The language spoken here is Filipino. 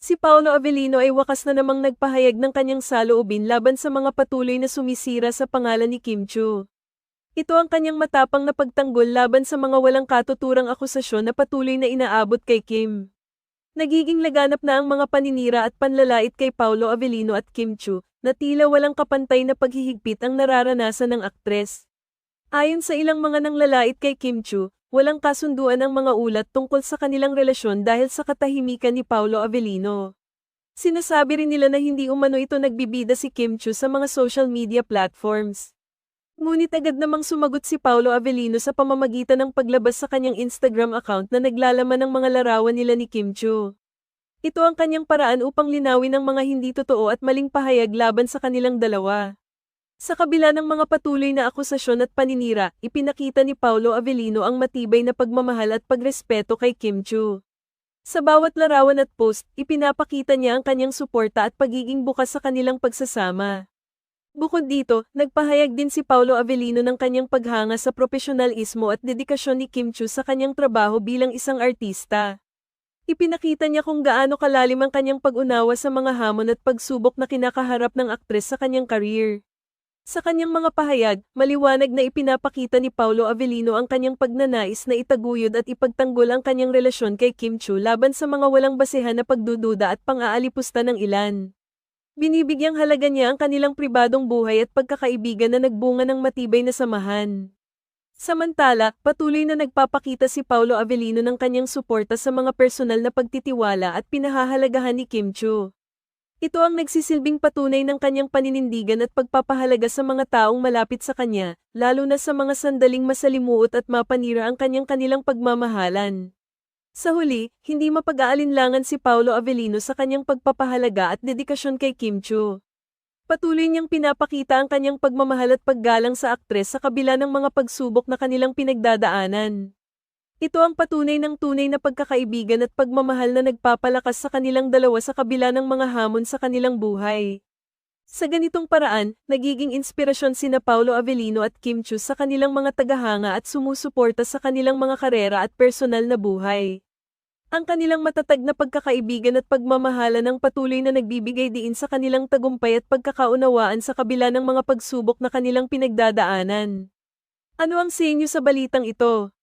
Si Paolo Avellino ay wakas na namang nagpahayag ng kanyang saloobin laban sa mga patuloy na sumisira sa pangalan ni Kim Chiu. Ito ang kanyang matapang na pagtanggol laban sa mga walang katuturang akusasyon na patuloy na inaabot kay Kim. Nagiging laganap na ang mga paninira at panlalait kay Paolo Avellino at Kim Chiu, na tila walang kapantay na paghihigpit ang nararanasan ng aktres. Ayon sa ilang mga nanglalait kay Kim Chiu, walang kasunduan ang mga ulat tungkol sa kanilang relasyon dahil sa katahimikan ni Paolo Avellino. Sinasabi rin nila na hindi umano ito nagbibida si Kim Chiu sa mga social media platforms. Ngunit agad namang sumagot si Paolo Avellino sa pamamagitan ng paglabas sa kanyang Instagram account na naglalaman ng mga larawan nila ni Kim Chiu. Ito ang kanyang paraan upang linawin ang mga hindi totoo at maling pahayag laban sa kanilang dalawa. Sa kabila ng mga patuloy na akusasyon at paninira, ipinakita ni Paolo Avellino ang matibay na pagmamahal at pagrespeto kay Kim Chiu. Sa bawat larawan at post, ipinapakita niya ang kanyang suporta at pagiging bukas sa kanilang pagsasama. Bukod dito, nagpahayag din si Paolo Avellino ng kanyang paghanga sa profesionalismo at dedikasyon ni Kim Chiu sa kanyang trabaho bilang isang artista. Ipinakita niya kung gaano kalalim ang kanyang pag-unawa sa mga hamon at pagsubok na kinakaharap ng aktres sa kanyang career. Sa kanyang mga pahayag, maliwanag na ipinapakita ni Paolo Avellino ang kanyang pagnanais na itaguyod at ipagtanggol ang kanyang relasyon kay Kim Chiu laban sa mga walang basehan na pagdududa at pang-aalipusta ng ilan. Binibigyang halaga niya ang kanilang pribadong buhay at pagkakaibigan na nagbunga ng matibay na samahan. Samantala, patuloy na nagpapakita si Paolo Avellino ng kanyang suporta sa mga personal na pagtitiwala at pinahahalagahan ni Kim Chiu. Ito ang nagsisilbing patunay ng kanyang paninindigan at pagpapahalaga sa mga taong malapit sa kanya, lalo na sa mga sandaling masalimuot at mapanira ang kanilang pagmamahalan. Sa huli, hindi mapag-aalinlangan si Paolo Avellino sa kanyang pagpapahalaga at dedikasyon kay Kim Chiu. Patuloy niyang pinapakita ang kanyang pagmamahal at paggalang sa aktres sa kabila ng mga pagsubok na kanilang pinagdadaanan. Ito ang patunay ng tunay na pagkakaibigan at pagmamahal na nagpapalakas sa kanilang dalawa sa kabila ng mga hamon sa kanilang buhay. Sa ganitong paraan, nagiging inspirasyon sina Paolo Avellino at Kim Chiu sa kanilang mga tagahanga at sumusuporta sa kanilang mga karera at personal na buhay. Ang kanilang matatag na pagkakaibigan at pagmamahala ng patuloy na nagbibigay diin sa kanilang tagumpay at pagkakaunawaan sa kabila ng mga pagsubok na kanilang pinagdadaanan. Ano ang sa inyo sa balitang ito?